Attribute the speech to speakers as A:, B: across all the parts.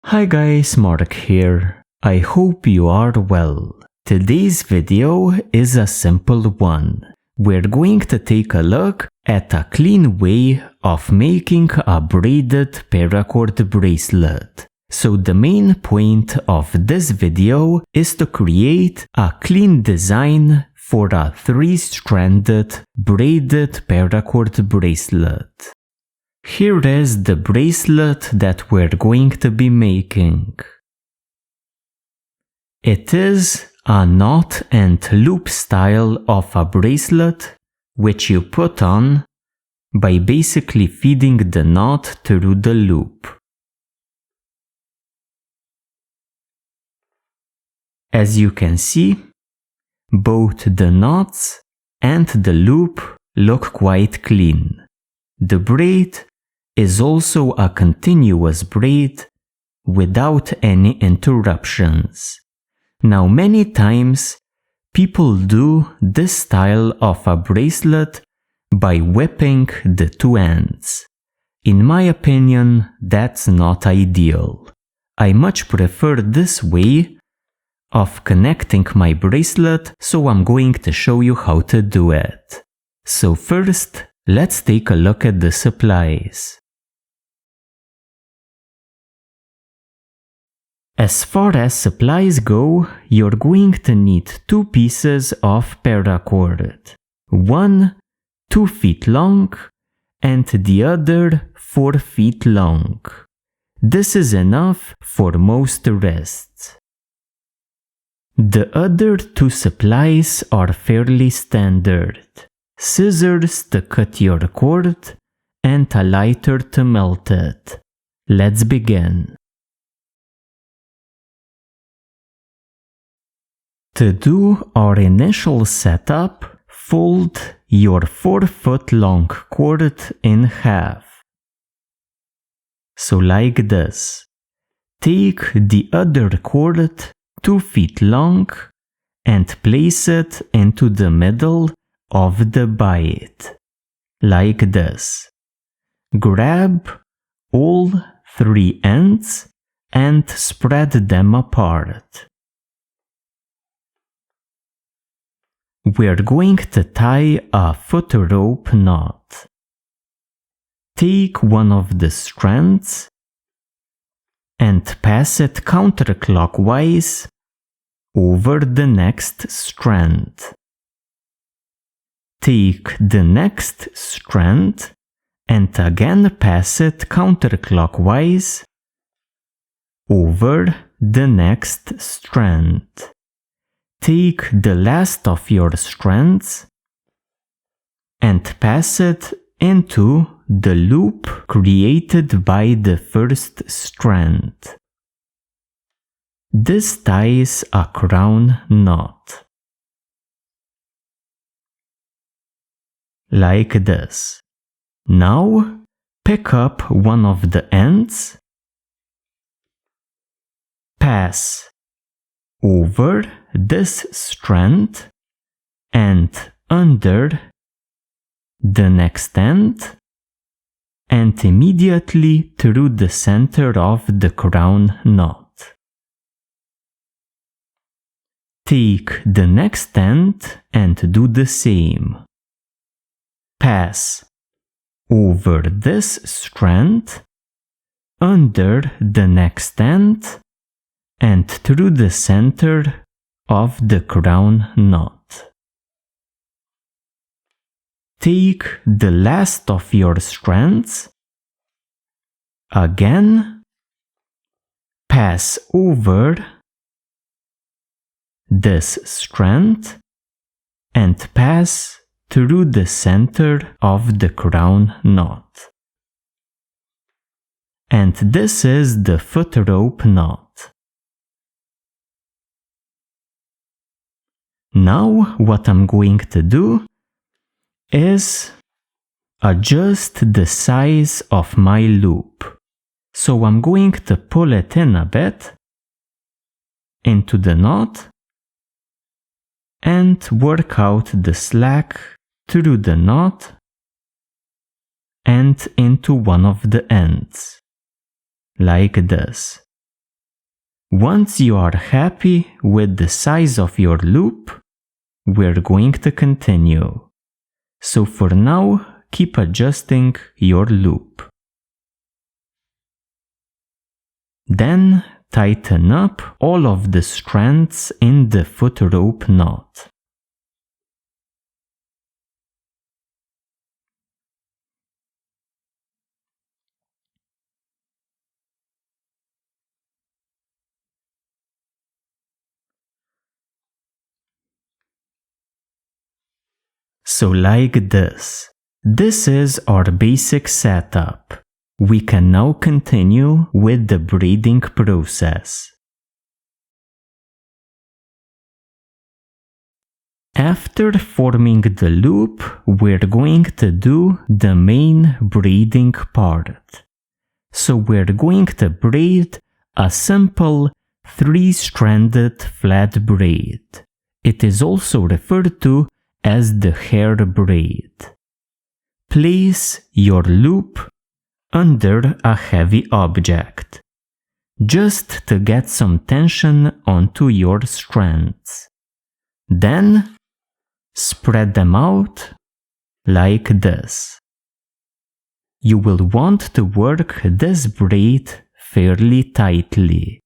A: Hi guys, Mark here. I hope you are well. Today's video is a simple one. We're going to take a look at a clean way of making a braided paracord bracelet. So the main point of this video is to create a clean design for a 3-stranded braided paracord bracelet. Here is the bracelet that we're going to be making. It is a knot and loop style of a bracelet which you put on by basically feeding the knot through the loop. As you can see, both the knots and the loop look quite clean. The braid is also a continuous braid without any interruptions. Now many times people do this style of a bracelet by whipping the two ends. In my opinion, that's not ideal. I much prefer this way of connecting my bracelet, so I'm going to show you how to do it. So first, let's take a look at the supplies. As far as supplies go, you're going to need 2 pieces of paracord. One 2 feet long and the other 4 feet long. This is enough for most wrists. The other 2 supplies are fairly standard. Scissors to cut your cord and a lighter to melt it. Let's begin. To do our initial setup, fold your 4-foot long cord in half. So like this. Take the other cord 2 feet long and place it into the middle of the bight. Like this. Grab all 3 ends and spread them apart. We're going to tie a foot rope knot. Take one of the strands and pass it counterclockwise over the next strand. Take the next strand and again pass it counterclockwise over the next strand. Take the last of your strands and pass it into the loop created by the first strand. This ties a crown knot. Like this. Now pick up one of the ends, pass over this strand and under the next end and immediately through the center of the crown knot. Take the next end and do the same. Pass over this strand, under the next end and through the center of the crown knot. Take the last of your strands, again pass over this strand and pass through the center of the crown knot. And this is the foot rope knot. Now what I'm going to do is adjust the size of my loop. So I'm going to pull it in a bit into the knot and work out the slack through the knot and into one of the ends. like this. Once you are happy with the size of your loop, we're going to continue. So for now, keep adjusting your loop. Then tighten up all of the strands in the foot rope knot. So like this. This is our basic setup. We can now continue with the braiding process. After forming the loop, we're going to do the main braiding part. So we're going to braid a simple 3-stranded flat braid. It is also referred to as the hair braid. Place your loop under a heavy object, just to get some tension onto your strands. Then spread them out like this. You will want to work this braid fairly tightly.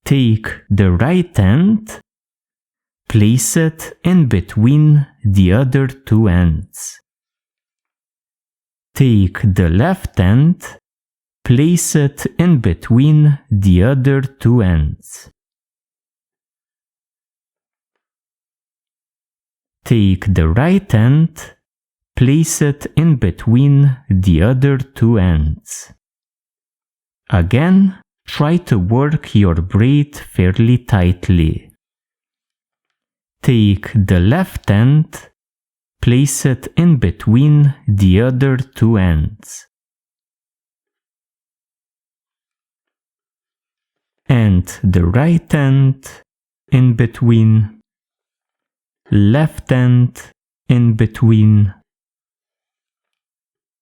A: Take the right end, place it in between the other two ends. Take the left end, place it in between the other two ends. Take the right end, place it in between the other two ends. Again, try to work your braid fairly tightly. Take the left end, place it in between the other two ends. And the right end in between, left end in between,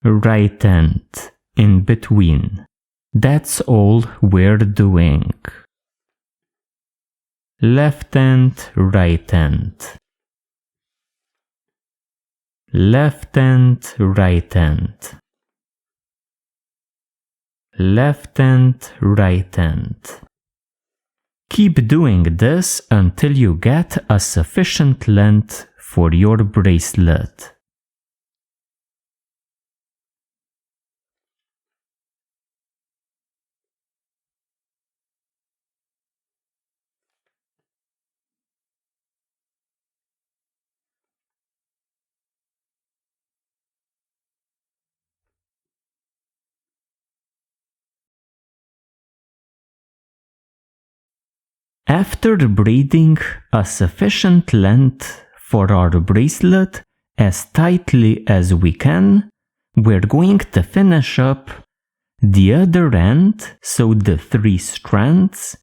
A: right end in between. That's all we're doing. Left end, right end. Left end, right end. Left end, right end. Keep doing this until you get a sufficient length for your bracelet. After braiding a sufficient length for our bracelet as tightly as we can, we're going to finish up the other end, so the 3 strands,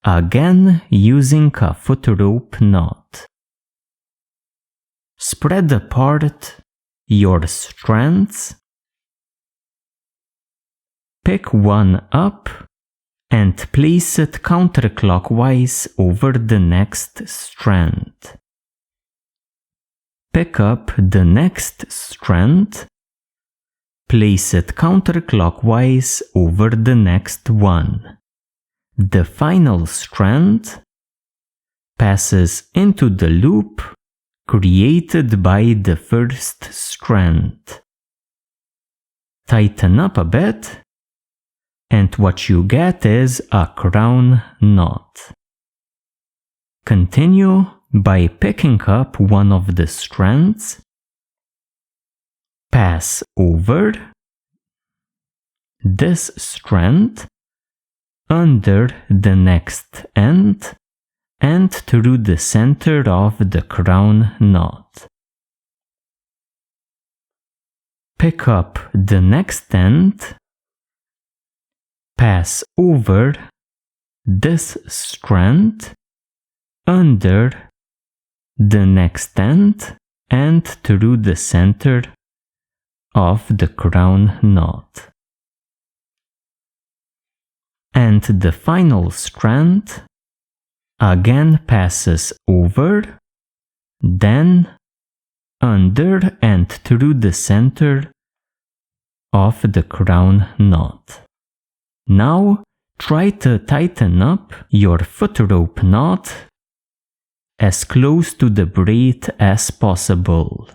A: again using a foot rope knot. Spread apart your strands, pick one up and place it counterclockwise over the next strand. Pick up the next strand, place it counterclockwise over the next one. The final strand passes into the loop created by the first strand. Tighten up a bit, and what you get is a crown knot. Continue by picking up one of the strands, pass over this strand under the next end and through the center of the crown knot. Pick up the next end, pass over this strand under the next end and through the center of the crown knot. and the final strand again passes over, then under and through the center of the crown knot. Now try to tighten up your foot rope knot as close to the braid as possible.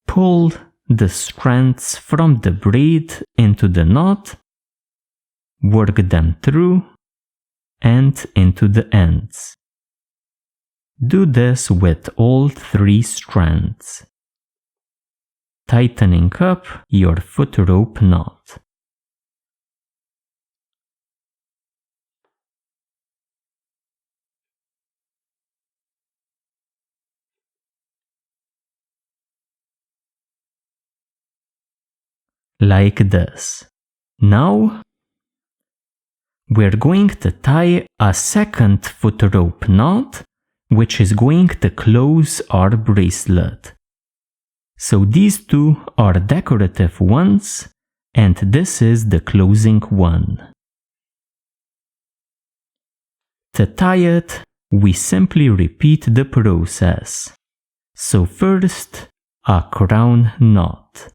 A: Pull the strands from the braid into the knot, work them through and into the ends. Do this with all 3 strands, tightening up your foot rope knot. Like this. Now we're going to tie a second foot rope knot, which is going to close our bracelet. So these 2 are decorative ones, and this is the closing one. To tie it, we simply repeat the process. So first, a crown knot.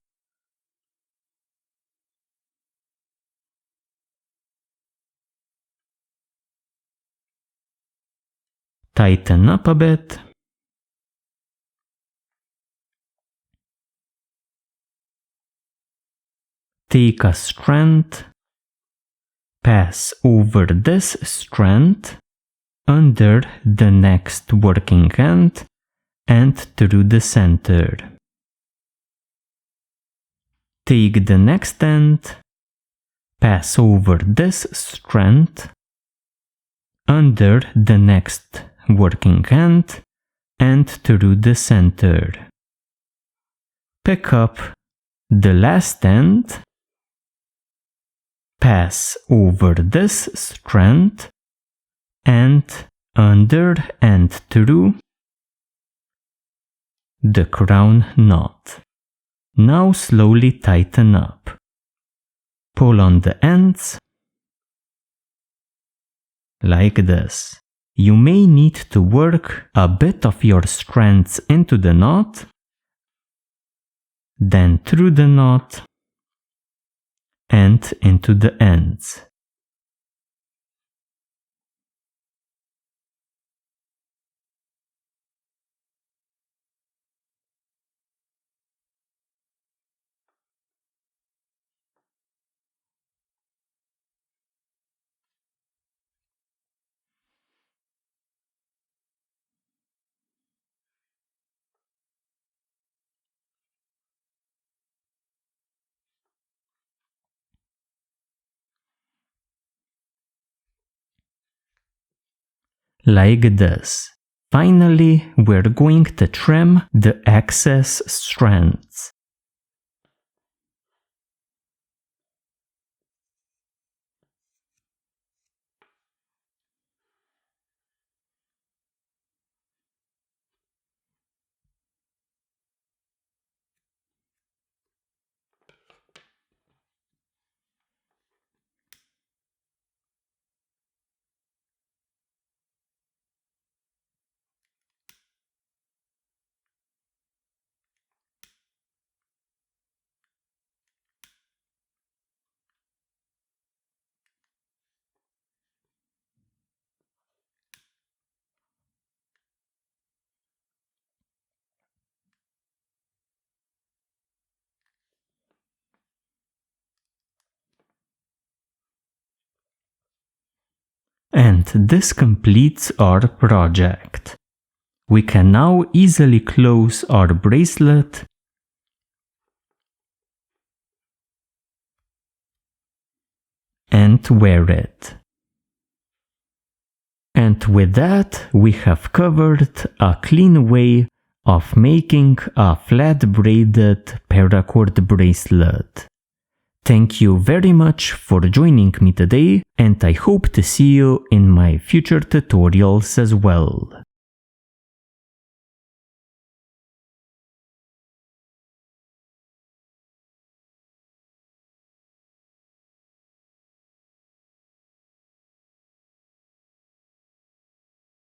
A: Tighten up a bit. Take a strand, pass over this strand, under the next working end, and through the center. Take the next end, pass over this strand, under the next working end, and through the center. Pick up the last end, pass over this strand, and under and through the crown knot. Now slowly tighten up. Pull on the ends, like this. You may need to work a bit of your strands into the knot, then through the knot, and into the ends. Like this. Finally, we're going to trim the excess strands. And this completes our project. We can now easily close our bracelet and wear it. And with that, we have covered a clean way of making a flat braided paracord bracelet. Thank you very much for joining me today, and I hope to see you in my future tutorials as well.